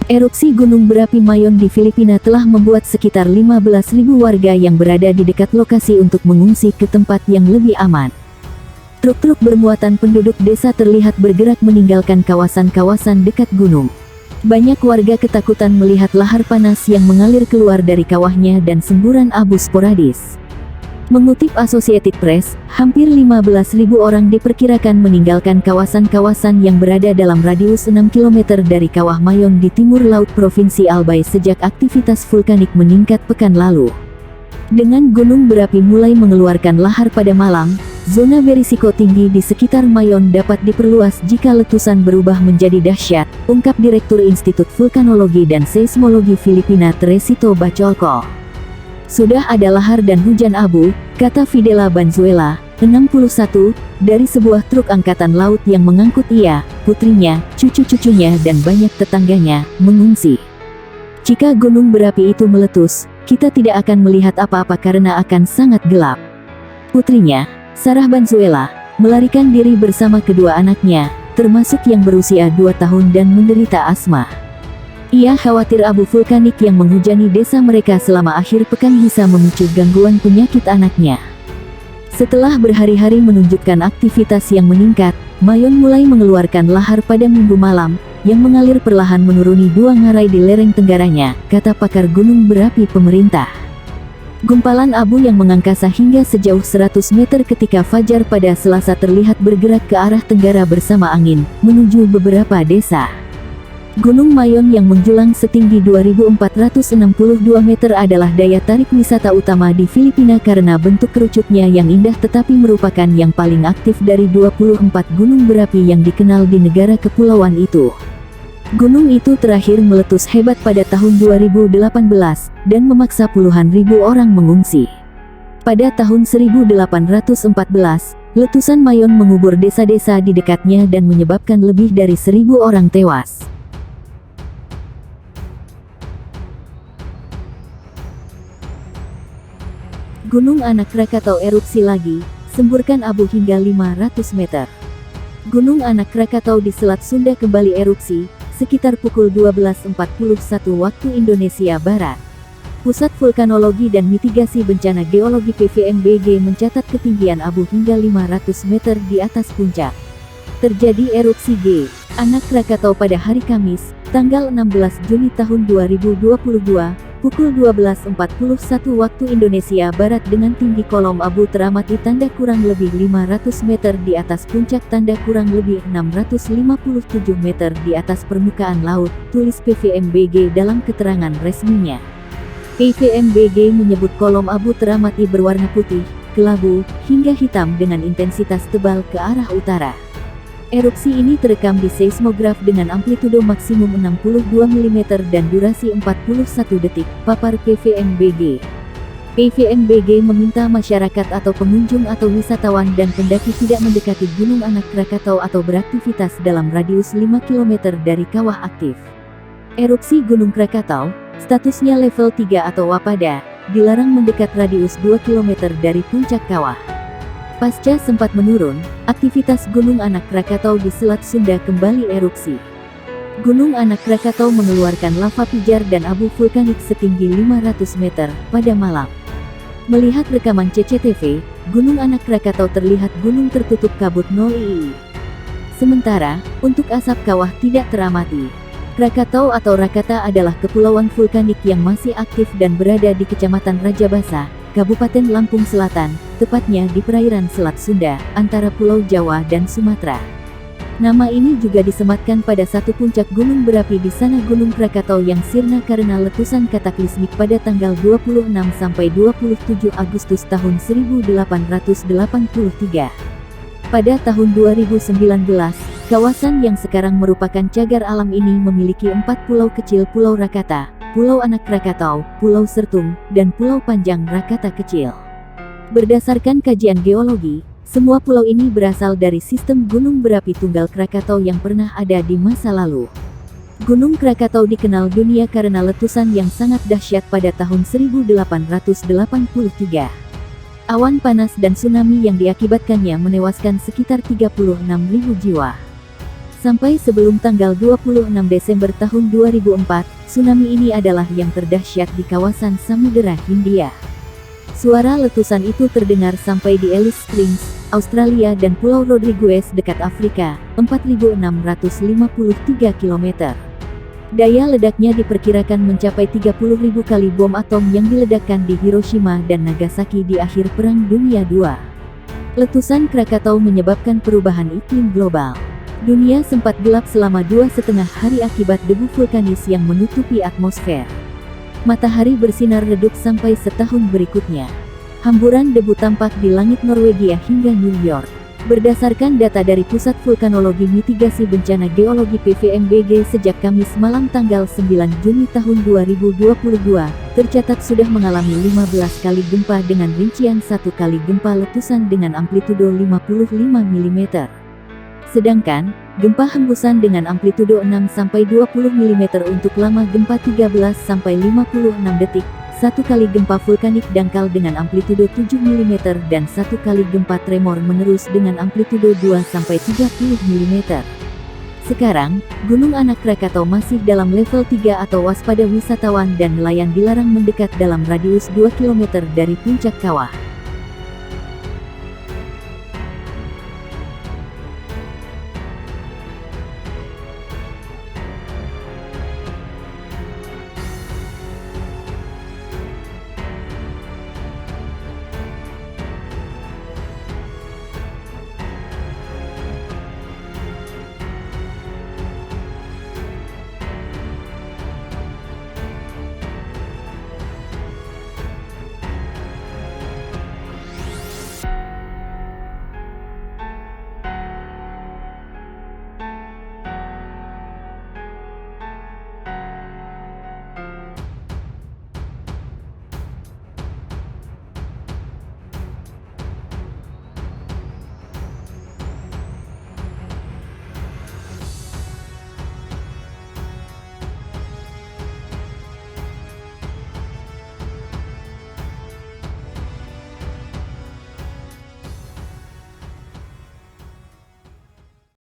Erupsi gunung berapi Mayon di Filipina telah membuat sekitar 15.000 warga yang berada di dekat lokasi untuk mengungsi ke tempat yang lebih aman. Truk-truk bermuatan penduduk desa terlihat bergerak meninggalkan kawasan-kawasan dekat gunung. Banyak warga ketakutan melihat lahar panas yang mengalir keluar dari kawahnya dan semburan abu sporadis. Mengutip Associated Press, hampir 15.000 orang diperkirakan meninggalkan kawasan-kawasan yang berada dalam radius 6 km dari kawah Mayon di timur laut Provinsi Albay sejak aktivitas vulkanik meningkat pekan lalu. Dengan gunung berapi mulai mengeluarkan lahar pada malam, zona berisiko tinggi di sekitar Mayon dapat diperluas jika letusan berubah menjadi dahsyat, ungkap Direktur Institut Vulkanologi dan Seismologi Filipina Teresito Bacolco. Sudah ada lahar dan hujan abu, kata Fidela Banzuela, 61, dari sebuah truk angkatan laut yang mengangkut ia, putrinya, cucu-cucunya dan banyak tetangganya, mengungsi. Jika gunung berapi itu meletus, kita tidak akan melihat apa-apa karena akan sangat gelap. Putrinya, Sarah Banzuela, melarikan diri bersama kedua anaknya, termasuk yang berusia 2 tahun dan menderita asma. Ia khawatir abu vulkanik yang menghujani desa mereka selama akhir pekan bisa memicu gangguan penyakit anaknya. Setelah berhari-hari menunjukkan aktivitas yang meningkat, Mayon mulai mengeluarkan lahar pada Minggu malam, yang mengalir perlahan menuruni 2 ngarai di lereng tenggaranya, kata pakar gunung berapi pemerintah. Gumpalan abu yang mengangkasa hingga sejauh 100 meter ketika fajar pada Selasa terlihat bergerak ke arah tenggara bersama angin, menuju beberapa desa. Gunung Mayon yang menjulang setinggi 2.462 meter adalah daya tarik wisata utama di Filipina karena bentuk kerucutnya yang indah tetapi merupakan yang paling aktif dari 24 gunung berapi yang dikenal di negara kepulauan itu. Gunung itu terakhir meletus hebat pada tahun 2018 dan memaksa puluhan ribu orang mengungsi. Pada tahun 1814, letusan Mayon mengubur desa-desa di dekatnya dan menyebabkan lebih dari 1.000 orang tewas. Gunung Anak Krakatau erupsi lagi, semburkan abu hingga 500 meter. Gunung Anak Krakatau di Selat Sunda kembali erupsi, sekitar pukul 12.41 waktu Indonesia Barat. Pusat Vulkanologi dan Mitigasi Bencana Geologi PVMBG mencatat ketinggian abu hingga 500 meter di atas puncak. Terjadi erupsi G. Anak Krakatau pada hari Kamis, tanggal 16 Juni tahun 2022, pukul 12.41 waktu Indonesia Barat dengan tinggi kolom abu teramati tanda kurang lebih 500 meter di atas puncak tanda kurang lebih 657 meter di atas permukaan laut, tulis PVMBG dalam keterangan resminya. PVMBG menyebut kolom abu teramati berwarna putih, kelabu, hingga hitam dengan intensitas tebal ke arah utara. Erupsi ini terekam di seismograf dengan amplitudo maksimum 62 mm dan durasi 41 detik, papar PVMBG. PVMBG meminta masyarakat atau pengunjung atau wisatawan dan pendaki tidak mendekati Gunung Anak Krakatau atau beraktivitas dalam radius 5 km dari kawah aktif. Erupsi Gunung Krakatau, statusnya level 3 atau waspada, dilarang mendekat radius 2 km dari puncak kawah. Pasca sempat menurun, aktivitas Gunung Anak Krakatau di Selat Sunda kembali erupsi. Gunung Anak Krakatau mengeluarkan lava pijar dan abu vulkanik setinggi 500 meter pada malam. Melihat rekaman CCTV, Gunung Anak Krakatau terlihat gunung tertutup kabut 0 II. Sementara, untuk asap kawah tidak teramati. Krakatau atau Rakata adalah kepulauan vulkanik yang masih aktif dan berada di Kecamatan Rajabasa, Kabupaten Lampung Selatan, tepatnya di perairan Selat Sunda, antara Pulau Jawa dan Sumatera. Nama ini juga disematkan pada satu puncak gunung berapi di sana Gunung Krakatau yang sirna karena letusan kataklismik pada tanggal 26 sampai 27 Agustus tahun 1883. Pada tahun 2019, kawasan yang sekarang merupakan cagar alam ini memiliki 4 pulau kecil: Pulau Rakata, Pulau Anak Krakatau, Pulau Sertung, dan Pulau Panjang Rakata Kecil. Berdasarkan kajian geologi, semua pulau ini berasal dari sistem gunung berapi tunggal Krakatau yang pernah ada di masa lalu. Gunung Krakatau dikenal dunia karena letusan yang sangat dahsyat pada tahun 1883. Awan panas dan tsunami yang diakibatkannya menewaskan sekitar 36.000 jiwa. Sampai sebelum tanggal 26 Desember tahun 2004, tsunami ini adalah yang terdahsyat di kawasan Samudera Hindia. Suara letusan itu terdengar sampai di Alice Springs, Australia dan Pulau Rodriguez dekat Afrika, 4.653 km. Daya ledaknya diperkirakan mencapai 30.000 kali bom atom yang diledakkan di Hiroshima dan Nagasaki di akhir Perang Dunia II. Letusan Krakatau menyebabkan perubahan iklim global. Dunia sempat gelap selama 2,5 hari akibat debu vulkanis yang menutupi atmosfer. Matahari bersinar redup sampai setahun berikutnya. Hamburan debu tampak di langit Norwegia hingga New York. Berdasarkan data dari Pusat Vulkanologi Mitigasi Bencana Geologi PVMBG sejak Kamis malam tanggal 9 Juni tahun 2022, tercatat sudah mengalami 15 kali gempa dengan rincian 1 kali gempa letusan dengan amplitudo 55 mm. Sedangkan, gempa hembusan dengan amplitudo 6-20 mm untuk lama gempa 13-56 detik, 1 kali gempa vulkanik dangkal dengan amplitudo 7 mm dan 1 kali gempa tremor menerus dengan amplitudo 2-30 mm. Sekarang, Gunung Anak Krakatau masih dalam level 3 atau waspada wisatawan dan nelayan dilarang mendekat dalam radius 2 km dari puncak kawah.